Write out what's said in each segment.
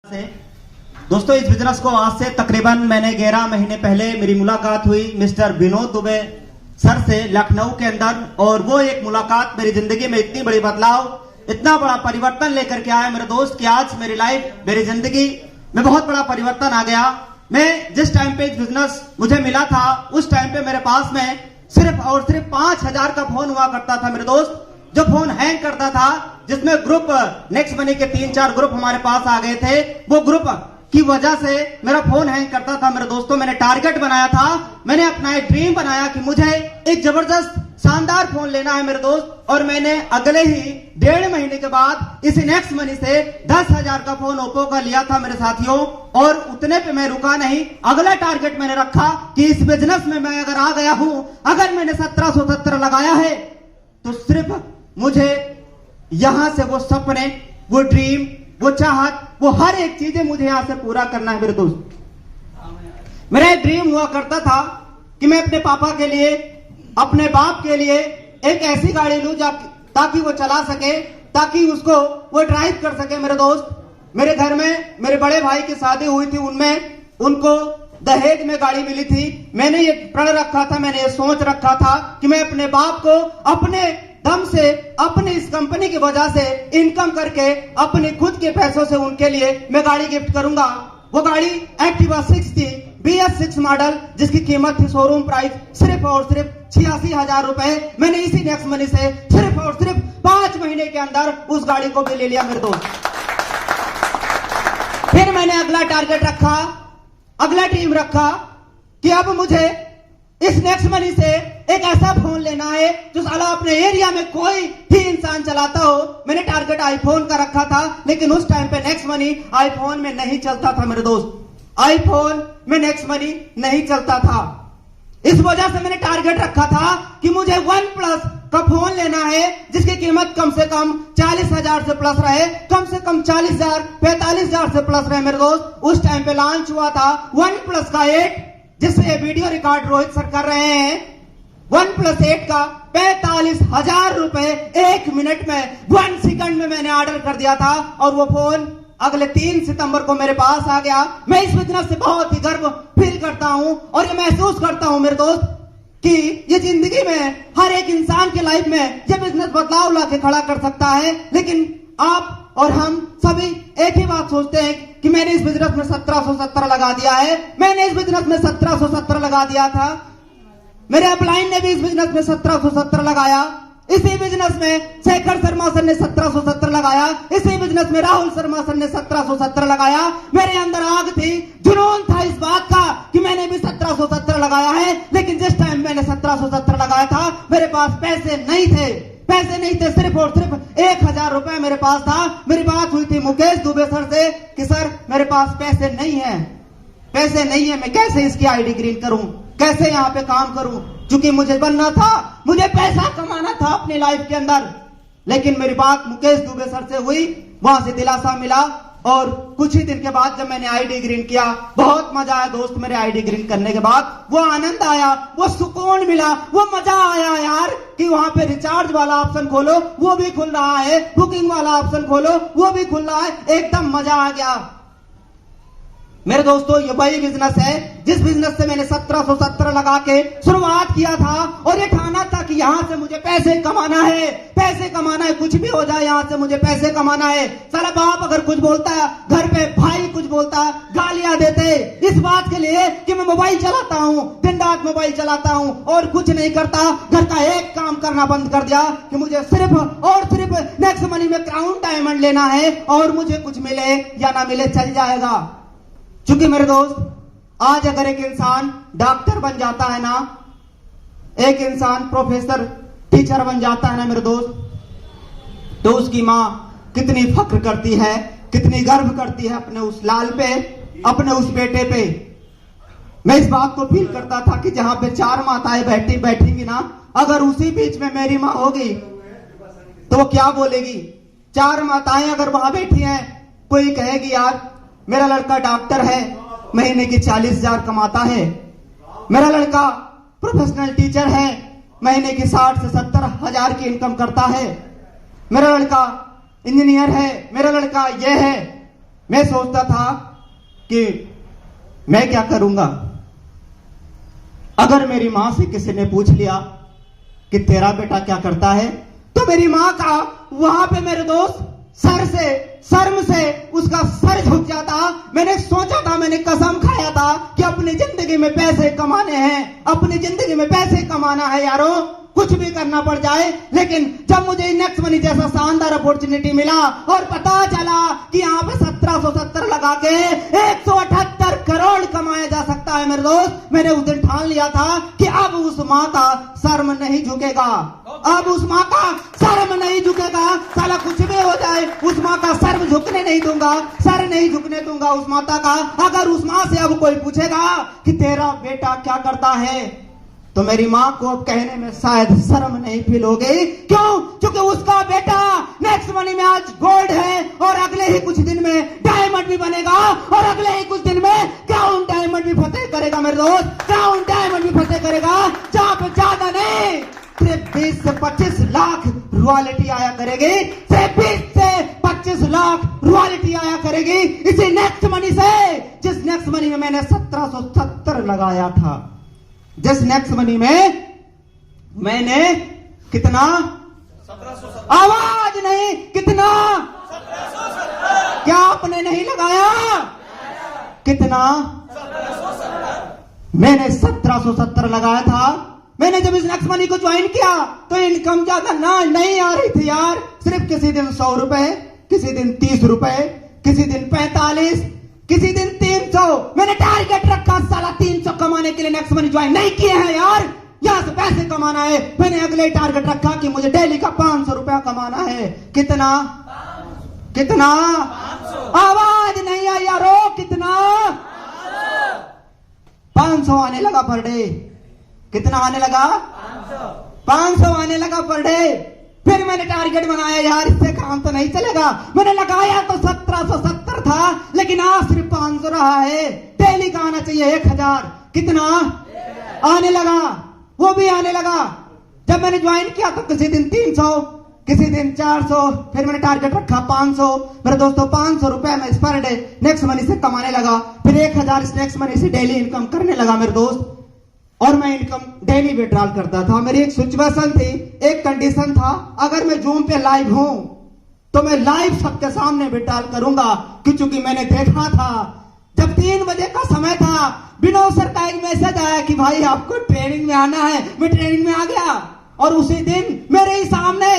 से दोस्तों, इस बिजनेस को आज से तकरीबन मैंने 11 महीने पहले मेरी मुलाकात हुई मिस्टर विनोद दुबे सर से लखनऊ के अंदर। और वो एक मुलाकात मेरी जिंदगी में इतनी बड़ी बदलाव, इतना बड़ा परिवर्तन लेकर के आया मेरे दोस्त कि आज मेरी लाइफ, मेरी जिंदगी में बहुत बड़ा परिवर्तन आ गया। मैं जिस टाइम पे इस बिजनेस मुझे मिला था, उस टाइम पे मेरे पास में सिर्फ और सिर्फ 5,000 का फोन हुआ करता था मेरे दोस्त, जो फोन हैंग करता था, जिसमें ग्रुप नेक्स्ट मनी के 3-4 ग्रुप हमारे पास आ गए थे। वो ग्रुप की वजह से मेरा फोन हैंग करता था मेरे दोस्तों। मैंने टारगेट बनाया था, मैंने अपना एक ड्रीम बनाया कि मुझे एक जबरदस्त शानदार फोन लेना है मेरे दोस्त। और मैंने अगले ही 1.5 महीने के बाद इसी नेक्स्ट मनी से 10,000 का फोन ओप्पो का लिया था मेरे साथियों। और उतने पे मैं रुका नहीं, अगला टारगेट मैंने रखा कि इस बिजनेस में मैं अगर आ गया हूं, अगर मैंने 1770 लगाया है, तो सिर्फ मुझे यहां से वो सपने, वो ड्रीम, वो चाहत, वो हर एक चीजें मुझे यहां से पूरा करना है मेरे दोस्त। मेरा एक ड्रीम हुआ करता था कि मैं अपने पापा के लिए, अपने बाप के लिए एक ऐसी गाड़ी लूं ताकि वो चला सके, ताकि उसको वो ड्राइव कर सके मेरे दोस्त। मेरे घर में मेरे बड़े भाई की शादी हुई थी, उनमें उनको दहेज में गाड़ी मिली थी। मैंने ये प्रण रखा था, मैंने ये सोच रखा था कि मैं अपने बाप को अपने दम से, अपनी इस कंपनी की वजह से इनकम करके, अपने खुद के पैसों से उनके लिए मैं गाड़ी गिफ्ट करूंगा। वो गाड़ी एक्टिवा 6 थी, BS6 मॉडल, जिसकी कीमत थी शोरूम प्राइस सिर्फ और सिर्फ 86,000 रुपए। मैंने इसी नेक्स्ट मनी से सिर्फ और सिर्फ 5 महीने के अंदर उस गाड़ी को भी ले लिया मेरे दोस्त। फिर मैंने अगला टारगेट रखा, अगला ड्रीम रखा कि अब मुझे इस नेक्स्ट मनी से एक ऐसा फोन लेना है जो साला अपने एरिया में कोई भी इंसान चलाता हो। मैंने टारगेट आईफोन का रखा था, लेकिन उस टाइम पे नेक्स्ट मनी आईफोन में नहीं चलता था मेरे दोस्त। आईफोन में नेक्स्ट मनी नहीं चलता था। इस वजह से मैंने टारगेट रखा था कि मुझे OnePlus का फोन लेना है, जिसकी कीमत कम से कम 40,000 से प्लस रहे, कम से कम 40,000, 45,000 से प्लस रहे मेरे दोस्त। उस टाइम पे लॉन्च हुआ था OnePlus का 8, जिससे वीडियो रिकॉर्ड रोहित सर कर रहे हैं। OnePlus 8 का 45,000 रुपए 1 मिनट में, 1 सेकंड में मैंने ऑर्डर कर दिया था, और वो फोन अगले 3 सितंबर को मेरे पास आ गया। मैं इस बिजनेस से बहुत ही गर्व फील करता हूं, और ये महसूस करता हूं मेरे दोस्त कि ये जिंदगी में हर एक इंसान की लाइफ में ये बिजनेस बदलाव ला के खड़ा कर सकता है। लेकिन आप और हम सभी एक ही बात सोचते हैं कि मैंने इस बिजनेस में 1770 लगा दिया है, मैंने इस बिजनेस में 1770 लगा दिया था, मेरे अपलाइन ने भी इस बिजनेस में 1770 लगाया, इसी बिजनेस में शेखर शर्मा सर ने 1770 लगाया, इसी बिजनेस में राहुल शर्मा सर ने 1770 लगाया। मेरे अंदर आग थी, जुनून था इस बात का कि मैंने भी 1770 लगाया है। लेकिन जिस टाइम मैंने 1770 लगाया था, मेरे पास पैसे नहीं थे, सिर्फ और सिर्फ 1,000 रुपए मेरे पास था। मेरी बात हुई थी मुकेश दुबे सर से कि सर मेरे पास पैसे नहीं है, मैं कैसे इसकी आईडी ग्रीन करूं, कैसे यहाँ पे काम करूं, क्योंकि मुझे बनना था, मुझे पैसा कमाना था अपनी लाइफ के अंदर। लेकिन मेरी बात मुकेश दुबे सर से हुई, वहां से दिलासा मिला, और कुछ ही दिन के बाद जब मैंने आईडी ग्रीन किया, बहुत मजा आया दोस्त। मेरे आईडी ग्रीन करने के बाद वो आनंद आया, वो सुकून मिला, वो मजा आया यार कि वहां पे रिचार्ज वाला ऑप्शन खोलो, वो भी खुल रहा है, बुकिंग वाला ऑप्शन खोलो, वो भी खुल रहा है, एकदम मजा आ गया मेरे दोस्तों। ये वही बिजनेस है जिस बिजनेस से मैंने 1770 लगा के शुरुआत किया था, और ये ठाना था कि यहां से मुझे पैसे कमाना है, कुछ भी हो जाए, यहां से मुझे पैसे कमाना है। साला बाप अगर कुछ बोलता है, घर पे भाई कुछ बोलता, गालियां देते इस बात के लिए कि मैं मोबाइल चलाता हूं, दिन रात मोबाइल चलाता हूं और कुछ नहीं करता। घर का एक काम करना बंद कर दिया कि मुझे सिर्फ और सिर्फ नेक्स्ट मनी में क्राउन डायमंड लेना है, और मुझे कुछ मिले या ना मिले चल जाएगा। क्योंकि मेरे दोस्त, आज अगर एक इंसान डॉक्टर बन जाता है ना, एक इंसान प्रोफेसर, टीचर बन जाता है ना मेरे दोस्त, तो उसकी माँ कितनी फक्र करती है, कितनी गर्व करती है अपने उस लाल पे, अपने उस बेटे पे। मैं इस बात को फील करता था कि जहां पे 4 माताएं बैठेंगी ना, अगर उसी बीच में मेरी माँ होगी तो वो क्या बोलेगी। 4 माताएं अगर वहां बैठी हैं, कोई कहेगी यार मेरा लड़का डॉक्टर है, महीने की 40,000 कमाता है, मेरा लड़का प्रोफेशनल टीचर है, महीने की 60 से 70,000 की इनकम करता है, मेरा लड़का इंजीनियर है, मेरा लड़का ये है। मैं सोचता था कि मैं क्या करूंगा। अगर मेरी मां से किसी ने पूछ लिया कि तेरा बेटा क्या करता है, तो मेरी मां का वहां पे मेरे दोस्त शर्म से उसका सर झुक जाता। मैंने सोचा था, मैंने कसम खाया था कि अपनी जिंदगी में पैसे कमाने हैं, अपनी जिंदगी में पैसे कमाना है यारो, कुछ भी करना पड़ जाए। लेकिन जब मुझे नेक्स्ट मनी जैसा शानदार अपॉर्चुनिटी मिला और पता चला कि यहाँ पे 1770 लगा के 178 करोड़ कमाया जा सकता है मेरे दोस्त, मैंने उस दिन ठान लिया था कि अब उस माँ का शर्म नहीं झुकेगा, अब उस माँ का शर्म नहीं झुकेगा। साला कुछ भी हो जाए, उस माँ का शर्म झुकने नहीं दूंगा, सर नहीं झुकने दूंगा उस माता का। अगर उस माँ से अब कोई पूछेगा कि तेरा बेटा क्या करता है, तो मेरी मां को अब कहने में शायद शर्म नहीं फील हो गई। क्यों? क्योंकि उसका बेटा नेक्स्ट मनी में आज गोल्ड है और अगले ही कुछ दिन में डायमंड भी बनेगा और अगले ही कुछ दिन में क्राउन डायमंड भी फतेह करेगा मेरे दोस्त, क्राउन डायमंड भी फतेह करेगा। जहां पे ज्यादा नहीं सिर्फ 20 से 25 लाख रॉयल्टी आया करेगी, सिर्फ 20 से 25 लाख रॉयल्टी आया करेगी इसी नेक्स्ट मनी से, जिस नेक्स्ट मनी में मैंने 1770 लगाया था। जिस नेक्स्ट मनी में मैंने कितना, आवाज नहीं, कितना, क्या आपने नहीं लगाया? कितना? मैंने 1770 लगाया था। मैंने जब इस नेक्स्ट मनी को ज्वाइन किया तो इनकम ज्यादा नहीं आ रही थी यार, सिर्फ किसी दिन 100 रुपए, किसी दिन 30 रुपए, किसी दिन 45, किसी दिन 300। मैंने टारगेट रखा साला 300 कमाने के लिए नेक्स्ट मनी ज्वाइन नहीं किए हैं यार, यहां से पैसे कमाना है। मैंने अगले टारगेट रखा कि मुझे डेली का 500 रुपया कमाना है। कितना? कितना? आवाज नहीं आई यारो, कितना? 500 आने लगा पर डे। कितना आने लगा? 500 आने लगा पर डे। फिर मैंने टारगेट बनाया यार, इससे काम तो नहीं चलेगा। मैंने लगाया तो 1770 था, लेकिन आज सिर्फ 500 रहा है। डेली का आना चाहिए 1000। कितना आने लगा? वो भी आने लगा। जब मैंने ज्वाइन किया तो किसी दिन 300, किसी दिन 400, फिर मैंने टारगेट रखा 500। मेरे दोस्तों 500 रुपए मैं इस पर डे नेक्स्ट मनी से कमाने लगा। फिर 1000 इस नेक्स्ट मनी से डेली इनकम करने लगा मेरे दोस्त। और मैं इनकम डेली विड्रॉल करता था। मेरी एक सिचुएशन थी, एक कंडीशन था, अगर मैं जूम पे लाइव हूं तो मैं लाइव सबके सामने विड्रॉल करूंगा। क्योंकि मैंने देखा था जब 3 बजे का समय था, विनोद सर का एक मैसेज आया कि भाई आपको ट्रेनिंग में आना है। मैं ट्रेनिंग में आ गया और उसी दिन मेरे ही सामने,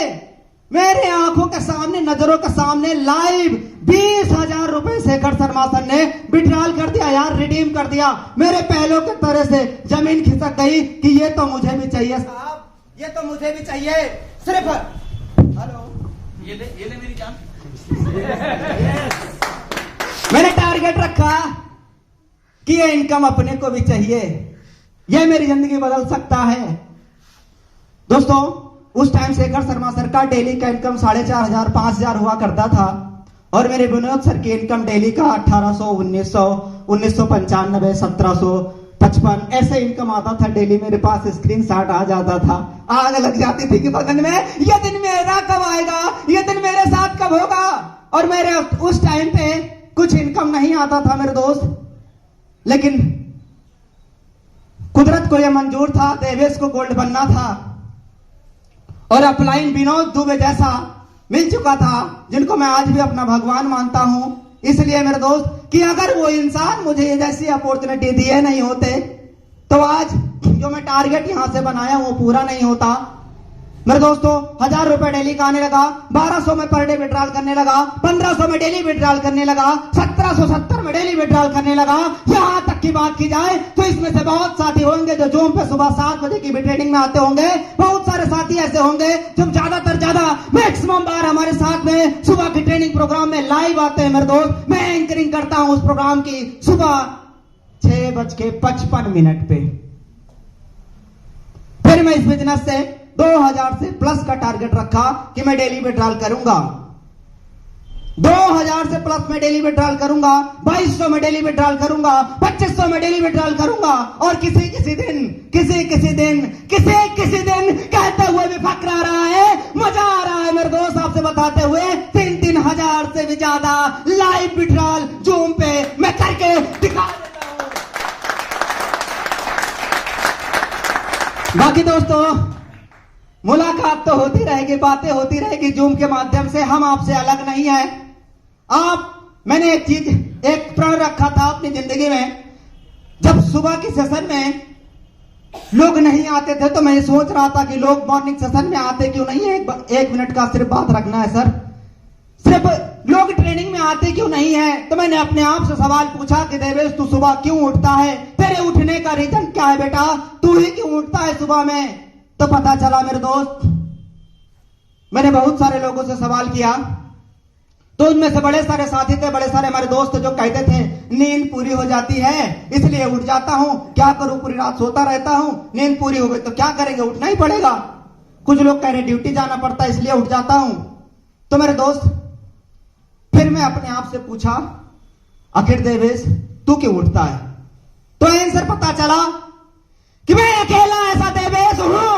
मेरे आंखों के सामने, नजरों के सामने लाइव 20,000 रुपए शेखर शर्मा सर ने विड्रॉल कर दिया यार, रिडीम कर दिया। मेरे पहलों के तरह से जमीन खिसक गई कि ये तो मुझे भी चाहिए साहब, ये तो मुझे भी चाहिए। सिर्फ हेलो, ये ले मेरी जान। मैंने टारगेट रखा कि ये इनकम अपने को भी चाहिए, ये मेरी जिंदगी बदल सकता है। दोस्तों उस टाइम शेखर शर्मा सर का डेली का इनकम 4,500 5,000 हुआ करता था और मेरे विनोद सर की इनकम डेली का 1800 1900 1995 1755 ऐसे इनकम आता था डेली। मेरे पास स्क्रीनशॉट आ जाता था, आग लग जाती थी कि बदन में, ये दिन मेरा कब आएगा, ये दिन मेरे साथ कब होगा। और मेरे उस टाइम पे कुछ इनकम नहीं आता था मेरे दोस्त, लेकिन कुदरत को यह मंजूर था, देवेश को गोल्ड बनना था और अपलाइन विनोद दुबे जैसा मिल चुका था, जिनको मैं आज भी अपना भगवान मानता हूं। इसलिए मेरे दोस्त कि अगर वो इंसान मुझे ये जैसी अपॉर्चुनिटी दिए नहीं होते तो आज जो मैं टारगेट यहां से बनाया वो पूरा नहीं होता। मेरे दोस्तों 1000 रुपए डेली का आने लगा, 1200 में पर डे विड्रॉल करने लगा, 1500 में डेली विड्रॉल करने लगा, 1770 में डेली विड्रॉल करने लगा। यहां तक की बात की जाए तो इसमें से बहुत साथी होंगे जो जूम पे सुबह 7 बजे की भी ट्रेनिंग में आते होंगे। बहुत सारे साथी ऐसे होंगे जो ज्यादा मैक्सिमम बार हमारे साथ में सुबह की ट्रेनिंग प्रोग्राम में लाइव आते हैं। मेरे दोस्त मैं एंकरिंग करता हूं उस प्रोग्राम की सुबह 6:55 पे। फिर मैं इस बिजनेस से 2000 से प्लस का टारगेट रखा कि मैं डेली विड्रॉल करूंगा, 2000 से प्लस में डेली विड्रॉल करूंगा, 2200 में डेली विड्रॉल करूंगा, 2500 में डेली विड्रॉल करूंगा। और किसी दिन कहते हुए भी फक्र आ रहा है, मजा आ रहा है मेरे दोस्त आपसे बताते हुए। 3 3000 से भी ज्यादा लाइव विड्रॉल जूम पे मैं करके दिखा देता हूं। बाकी दोस्तों, मुलाकात तो होती रहेगी, बातें होती रहेगी जूम के माध्यम से। हम आपसे अलग नहीं है। मैंने एक प्रण रखा था अपनी जिंदगी में। जब सुबह की सेशन में लोग नहीं आते थे तो मैं सोच रहा था कि लोग मॉर्निंग सेशन में आते क्यों नहीं है। एक मिनट का सिर्फ बात रखना है सर। सिर्फ लोग ट्रेनिंग में आते क्यों नहीं है। तो मैंने अपने आप से सवाल पूछा कि देवेश, तू सुबह क्यों उठता है? तेरे उठने का रीजन क्या है बेटा? तू ही क्यों उठता है सुबह में? तो पता चला मेरे दोस्त, मैंने बहुत सारे लोगों से सवाल किया तो उनमें से बड़े सारे साथी थे, बड़े सारे हमारे दोस्त जो कहते थे नींद पूरी हो जाती है इसलिए उठ जाता हूं। क्या करूं, पूरी रात सोता रहता हूं, नींद पूरी हो गई तो क्या करेंगे, उठना ही पड़ेगा। कुछ लोग कह रहे ड्यूटी जाना पड़ता है इसलिए उठ जाता हूं। तो मेरे दोस्त, फिर मैं अपने आप से पूछा, आखिर देवेश तू क्यों उठता है? तो आंसर पता चला कि मैं अकेला ऐसा देवेश हूं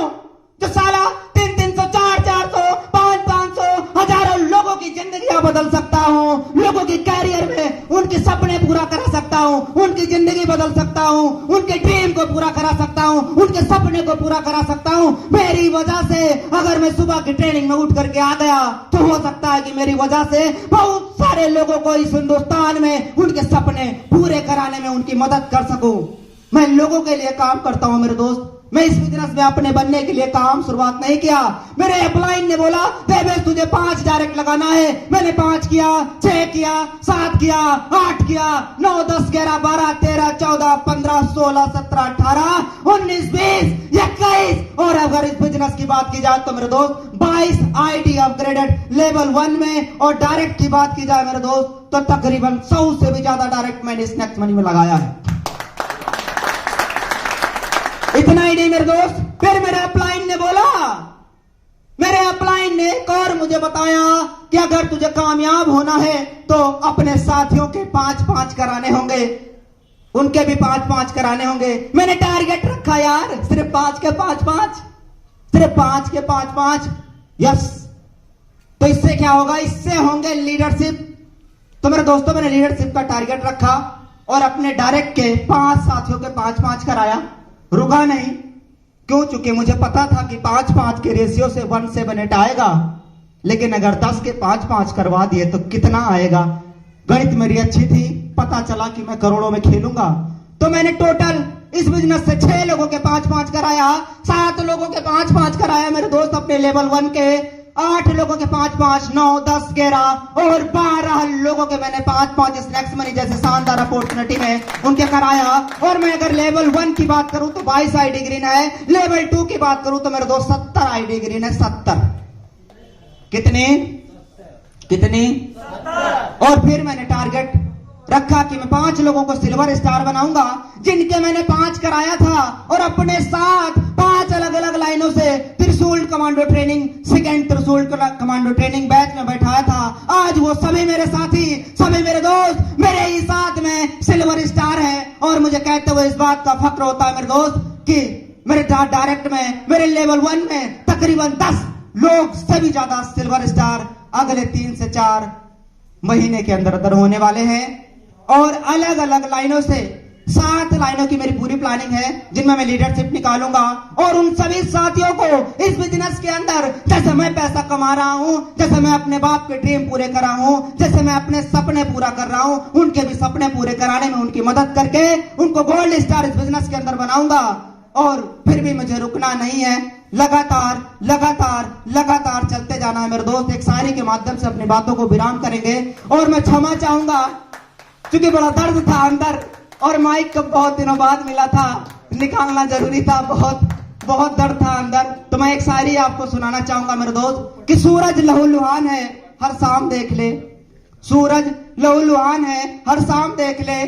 जो साला 300, 400, 500, हजारों लोगों की जिंदगियां बदल सकता हूं। लोगों की कैरियर में उनके सपने पूरा करा सकता हूं, उनकी जिंदगी बदल सकता हूं, उनके ड्रीम को पूरा करा सकता हूं, उनके सपने को पूरा करा सकता हूं। मेरी वजह से अगर मैं सुबह की ट्रेनिंग में उठ करके आ गया तो हो सकता है कि मेरी वजह से बहुत सारे लोगों को इस हिंदुस्तान में उनके सपने पूरे कराने में उनकी मदद कर सकूं। मैं लोगों के लिए काम करता हूं मेरे दोस्त। मैं इस बिजनेस में अपने बनने के लिए काम शुरुआत नहीं किया। मेरे अपलाइन ने बोला देवेश तुझे 5 डायरेक्ट लगाना है। मैंने 5 किया, 6 किया, 7 किया, 8 किया, 9, 10, 11, 12, 13, 14, 15, 16, 17, 18, 19, 20, 21 और अगर इस बिजनेस की बात की जाए तो मेरे दोस्त 22 आईडी अपग्रेडेड लेवल 1 में। और डायरेक्ट की बात की जाए मेरे दोस्त तो तकरीबन 100 से भी ज्यादा डायरेक्ट मैंने इस नेक्स्ट मनी में लगाया है। इतना ही नहीं मेरे दोस्त, फिर मेरे अपलाइन ने बोला, मेरे अपलाइन ने एक और मुझे बताया कि अगर तुझे कामयाब होना है तो अपने साथियों के 5-5 कराने होंगे, उनके भी 5-5 कराने होंगे। मैंने टारगेट रखा यार, सिर्फ 5 के 5-5, सिर्फ 5 के 5-5। यस, तो इससे क्या होगा? इससे होंगे लीडरशिप। तो मेरे दोस्तों, मैंने लीडरशिप का टारगेट रखा और अपने डायरेक्ट के 5 साथियों के 5-5 कराया। रुका नहीं, क्यों? चूंकि मुझे पता था कि 5-5 के रेशियो से 178 आएगा, लेकिन अगर 10 के 5-5 करवा दिए तो कितना आएगा? गणित मेरी अच्छी थी, पता चला कि मैं करोड़ों में खेलूंगा। तो मैंने टोटल इस बिजनेस से 6 लोगों के 5-5 कराया, 7 लोगों के 5-5 कराया मेरे दोस्त अपने लेवल 1 के, 8 लोगों के 5-5, 9, 10, 11 और 12 लोगों के मैंने 5-5 इस नेक्स्ट मनी जैसे शानदार अपॉर्चुनिटी में उनके कराया। और मैं अगर लेवल 1 की बात करूं तो 22 आईडी ग्रीन है, लेवल 2 की बात करूं तो मेरे दोस्त 70 आईडी ग्रीन है। 70 कितने? 70। और फिर मैंने टारगेट रखा कि मैं 5 लोगों को सिल्वर स्टार बनाऊंगा जिनके मैंने 5 कराया था, और अपने साथ 5 अलग अलग लाइनों से त्रिशूल कमांडो ट्रेनिंग, सेकेंड त्रिशूल कमांडो ट्रेनिंग बैच में बैठाया था। आज वो सभी मेरे साथी, सभी मेरे दोस्त मेरे ही साथ में सिल्वर स्टार है। और मुझे कहते हुए इस बात का फक्र होता है मेरे दोस्त कि मेरे डायरेक्ट में, मेरे लेवल 1 में तकरीबन 10 लोग से भी ज्यादा सिल्वर स्टार अगले 3 से 4 महीने के अंदर होने वाले हैं। और अलग अलग लाइनों से 7 लाइनों की मेरी पूरी प्लानिंग है जिनमें मैं लीडरशिप निकालूंगा। और उन सभी साथियों को इस बिजनेस के अंदर, जैसे मैं पैसा कमा रहा हूं, जैसे मैं अपने बाप के ड्रीम पूरे कर रहा हूं, जैसे मैं अपने सपने पूरा कर रहा हूं, उनके भी सपने पूरे कराने में उनकी मदद करके उनको गोल्ड स्टार इस बिजनेस के अंदर बनाऊंगा। और फिर भी मुझे रुकना नहीं है, लगातार लगातार लगातार चलते जाना है मेरे दोस्त। एक शायरी के माध्यम से अपनी बातों को विराम करेंगे। और मैं क्षमा चाहूंगा क्योंकि बड़ा दर्द था अंदर और माइक कब बहुत दिनों बाद मिला था, निकालना जरूरी था, बहुत दर्द था अंदर। तो मैं एक शायरी आपको सुनाना चाहूंगा मेरे दोस्त कि सूरज लहूलुहान है हर शाम देख ले, सूरज लहूलुहान है हर शाम देख ले,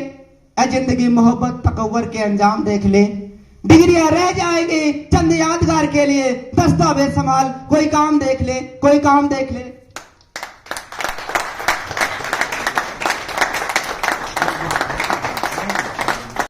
ऐ जिंदगी मोहब्बत तकव्वुर के अंजाम देख ले। डिग्रियां रह जाएगी चंद यादगार के लिए, दस्तावेज संभाल कोई काम देख ले, कोई काम देख ले।